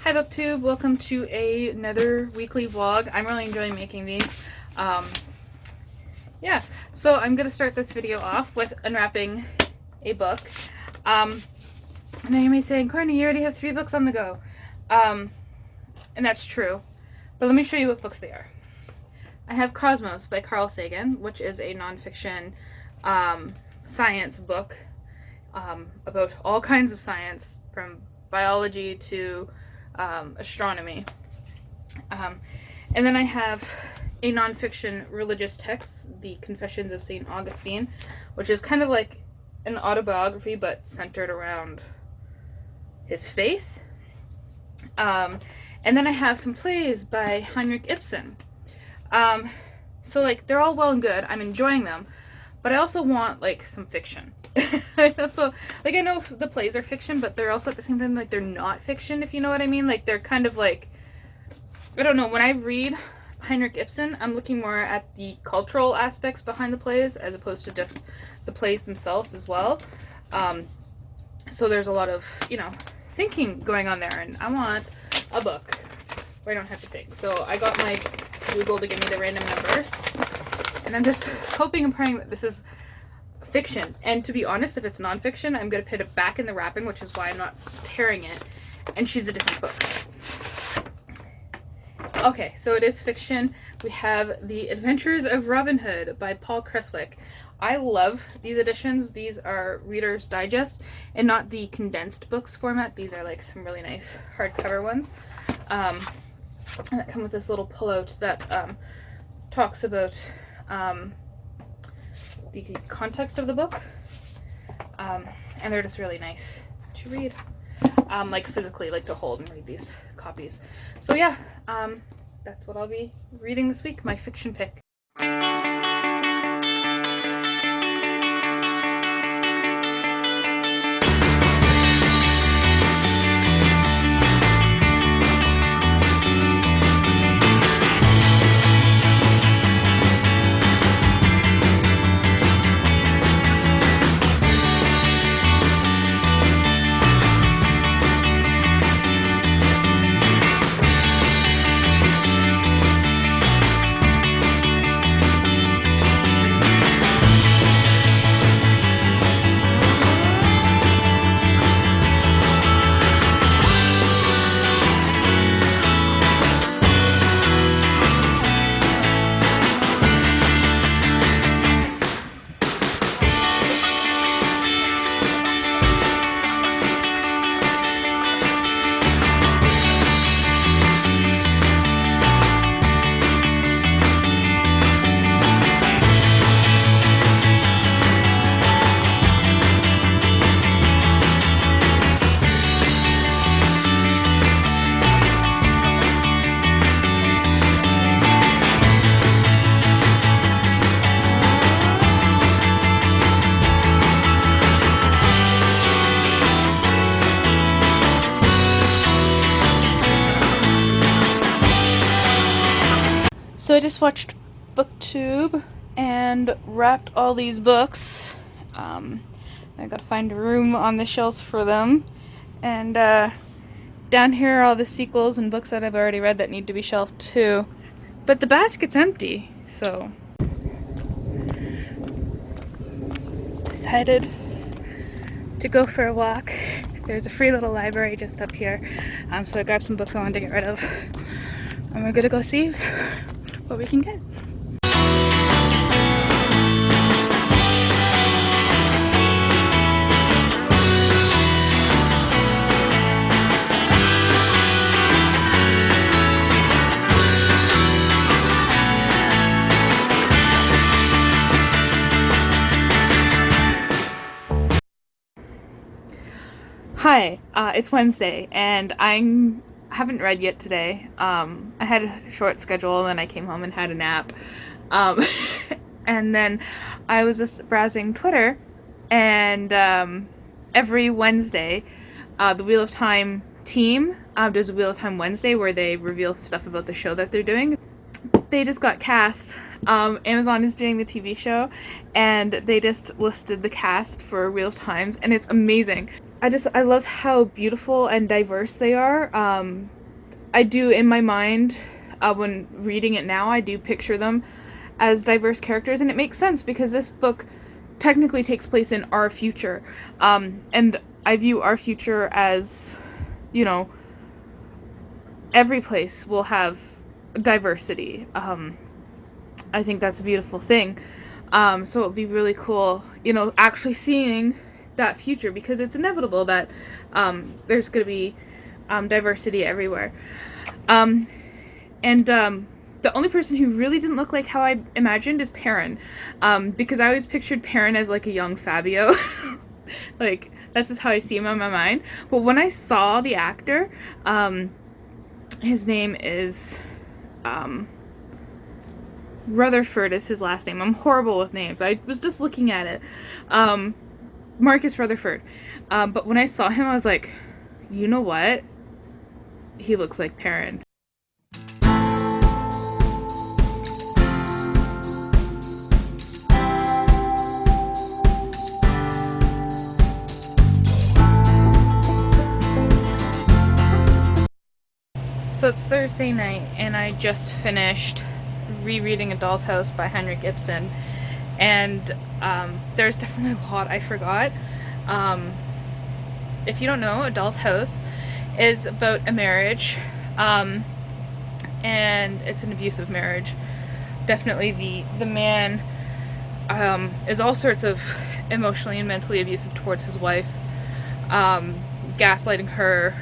Hi Booktube, welcome to another weekly vlog. I'm really enjoying making these. Yeah, so I'm going to start this video off with unwrapping a book. Now you may say, Courtney, you already have 3 books on the go. And that's true. But let me show you what books they are. I have Cosmos by Carl Sagan, which is a nonfiction science book about all kinds of science, from biology to astronomy. And then I have a nonfiction religious text, The Confessions of St. Augustine, which is kind of like an autobiography but centered around his faith. And then I have some plays by Heinrich Ibsen. So like they're all well and good. I'm enjoying them, but I also want like some fiction. So like I know the plays are fiction, but they're also at the same time like they're not fiction, if you know what I mean. Like they're kind of like, I don't know, when I read Heinrich Ibsen, I'm looking more at the cultural aspects behind the plays as opposed to just the plays themselves as well. So there's a lot of, you know, thinking going on there, and I want a book where I don't have to think. So I got my Google to give me the random numbers, and I'm just hoping and praying that this is fiction. And to be honest, if it's nonfiction, I'm going to put it back in the wrapping, which is why I'm not tearing it, and choose a different book. Okay, so it is fiction. We have The Adventures of Robin Hood by Paul Creswick. I love these editions. These are Reader's Digest and not the condensed books format. These are like some really nice hardcover ones that come with this little pullout that talks about the context of the book, and they're just really nice to read, like physically, like to hold and read these copies. So yeah, that's what I'll be reading this week, my fiction pick. So I just watched Booktube and wrapped all these books. I gotta find a room on the shelves for them. And down here are all the sequels and books that I've already read that need to be shelved too. But the basket's empty, so decided to go for a walk. There's a free little library just up here, so I grabbed some books I wanted to get rid of. And we're gonna go see what we can get. Hi, it's Wednesday, and I haven't read yet today. I had a short schedule, and then I came home and had a nap. And then I was just browsing Twitter, and every Wednesday, the Wheel of Time team does a Wheel of Time Wednesday where they reveal stuff about the show that they're doing. They just got cast. Amazon is doing the TV show, and they just listed the cast for Wheel of Times, and it's amazing. I love how beautiful and diverse they are. I do, in my mind, when reading it now, I do picture them as diverse characters, and it makes sense because this book technically takes place in our future. And I view our future as, you know, every place will have diversity. I think that's a beautiful thing. So it would be really cool, you know, actually seeing that future, because it's inevitable that there's going to be diversity everywhere. The only person who really didn't look like how I imagined is Perrin, because I always pictured Perrin as like a young Fabio. Like, that's just how I see him in my mind. But when I saw the actor, his name is Rutherford is his last name. I'm horrible with names. I was just looking at it. Marcus Rutherford. But when I saw him, I was like, you know what? He looks like Perrin. So it's Thursday night, and I just finished rereading A Doll's House by Henrik Ibsen, and there's definitely a lot I forgot. If you don't know, A Doll's House is about a marriage, and it's an abusive marriage. Definitely the man is all sorts of emotionally and mentally abusive towards his wife, gaslighting her,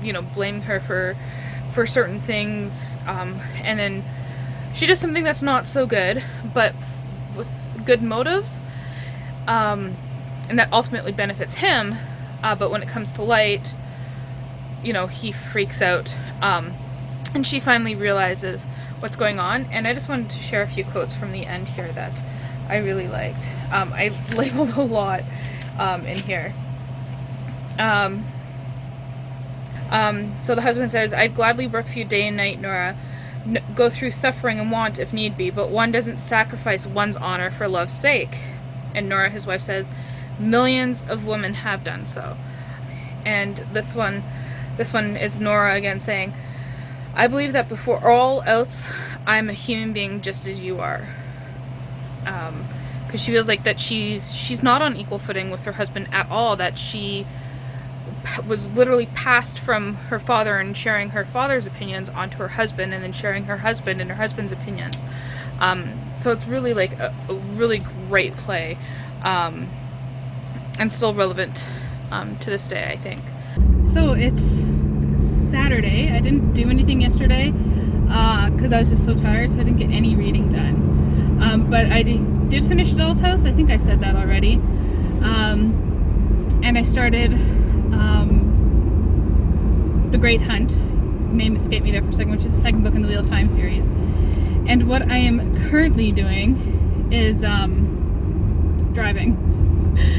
you know, blaming her for certain things, and then she does something that's not so good, but with good motives, and that ultimately benefits him, but when it comes to light, you know, he freaks out, and she finally realizes what's going on. And I just wanted to share a few quotes from the end here that I really liked. I labeled a lot in here. So the husband says, "I'd gladly work for you day and night, Nora, go through suffering and want if need be, but one doesn't sacrifice one's honor for love's sake." And Nora, his wife, says, "Millions of women have done so." And this one is Nora again saying, "I believe that before all else, I'm a human being just as you are." Because she feels like that she's not on equal footing with her husband at all, that she was literally passed from her father and sharing her father's opinions onto her husband, and then sharing her husband and her husband's opinions. So it's really like a really great play, and still relevant to this day, I think. So it's Saturday. I didn't do anything yesterday because I was just so tired, so I didn't get any reading done. But I did finish Doll's House. I think I said that already. And I started The Great Hunt. Name escaped me there for a second, which is the second book in the Wheel of Time series. And what I am currently doing is driving.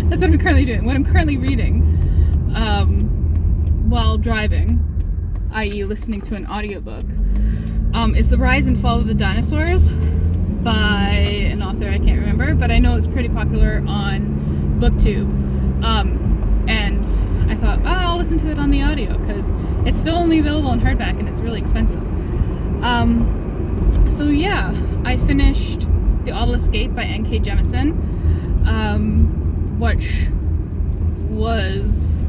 That's what I'm currently doing. What I'm currently reading while driving, i.e. listening to an audiobook, is The Rise and Fall of the Dinosaurs by an author I can't remember, but I know it's pretty popular on Booktube. And I thought, oh, I'll listen to it on the audio because it's still only available in hardback and it's really expensive. So yeah, I finished The Obelisk Gate by N.K. Jemisin, which was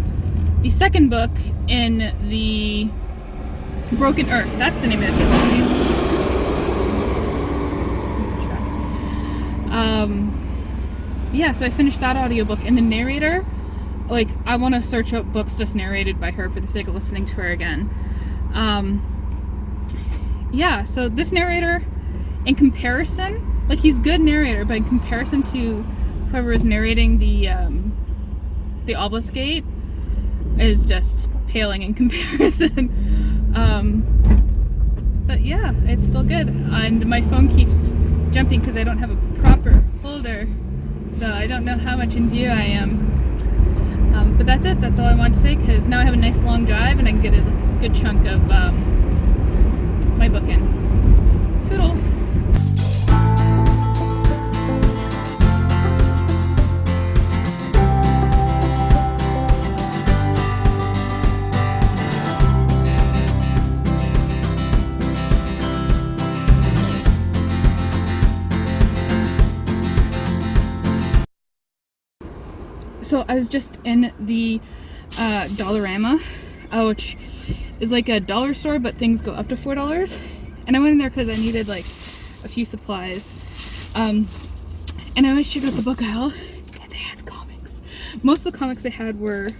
the second book in the Broken Earth. That's the name of the trilogy. Yeah, so I finished that audiobook, and the narrator, like, I want to search up books just narrated by her for the sake of listening to her again. Yeah, so this narrator, in comparison, like, he's good narrator, but in comparison to whoever is narrating the Obelisk Gate, is just paling in comparison. But yeah, it's still good. And my phone keeps jumping because I don't have a proper holder, so I don't know how much in view I am. But that's it. That's all I want to say, because now I have a nice long drive and I can get a good chunk of my book in. Toodles! So I was just in the Dollarama, which is like a dollar store, but things go up to $4. And I went in there because I needed like a few supplies. And I always checked out the book aisle, and they had comics. Most of the comics they had were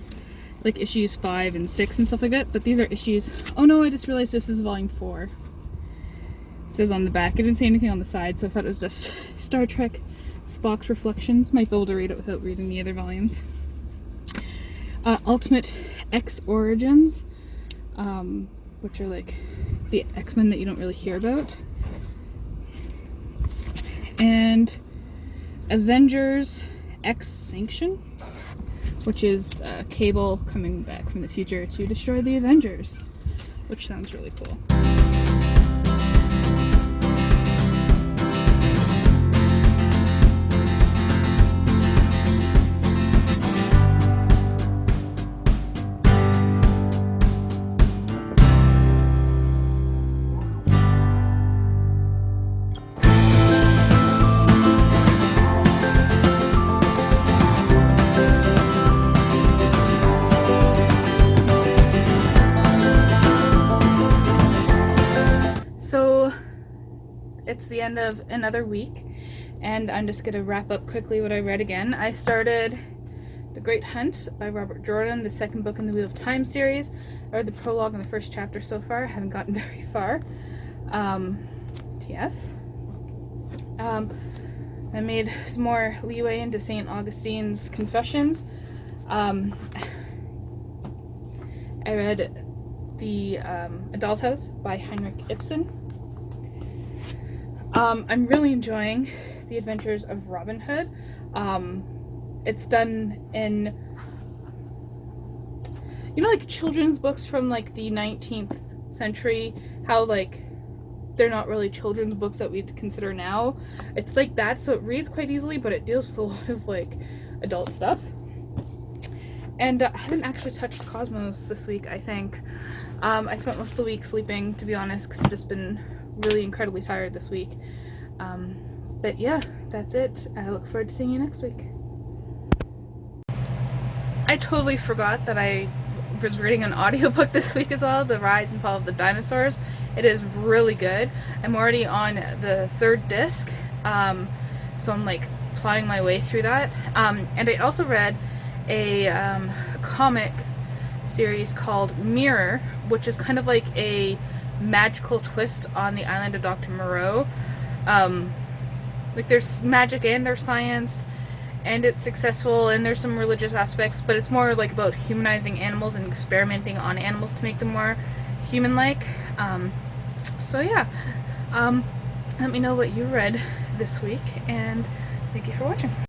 like issues 5 and 6 and stuff like that, but these are issues. Oh no, I just realized this is volume 4. It says on the back. It didn't say anything on the side, so I thought it was just Star Trek Spock's Reflections. Might be able to read it without reading the other volumes. Ultimate X Origins, which are like the X-Men that you don't really hear about. And Avengers X Sanction, which is Cable coming back from the future to destroy the Avengers, which sounds really cool. So it's the end of another week, and I'm just going to wrap up quickly what I read again. I started The Great Hunt by Robert Jordan, the second book in the Wheel of Time series. I read the prologue and the first chapter so far. I haven't gotten very far. Yes. I made some more leeway into St. Augustine's Confessions. I read The A Doll's House by Heinrich Ibsen. I'm really enjoying The Adventures of Robin Hood. It's done in, you know, like children's books from like the 19th century, how like they're not really children's books that we'd consider now. It's like that, so it reads quite easily, but it deals with a lot of like adult stuff. And I haven't actually touched Cosmos this week, I think. I spent most of the week sleeping, to be honest, because I've just been really incredibly tired this week. But yeah, that's it. I look forward to seeing you next week. I totally forgot that I was reading an audiobook this week as well, The Rise and Fall of the Dinosaurs. It is really good. I'm already on the 3rd disc, so I'm like plowing my way through that. And I also read a comic series called Mirror, which is kind of like a magical twist on the island of Dr. Moreau. Like there's magic and there's science, and it's successful, and there's some religious aspects, but it's more like about humanizing animals and experimenting on animals to make them more human-like. So yeah, let me know what you read this week, and thank you for watching.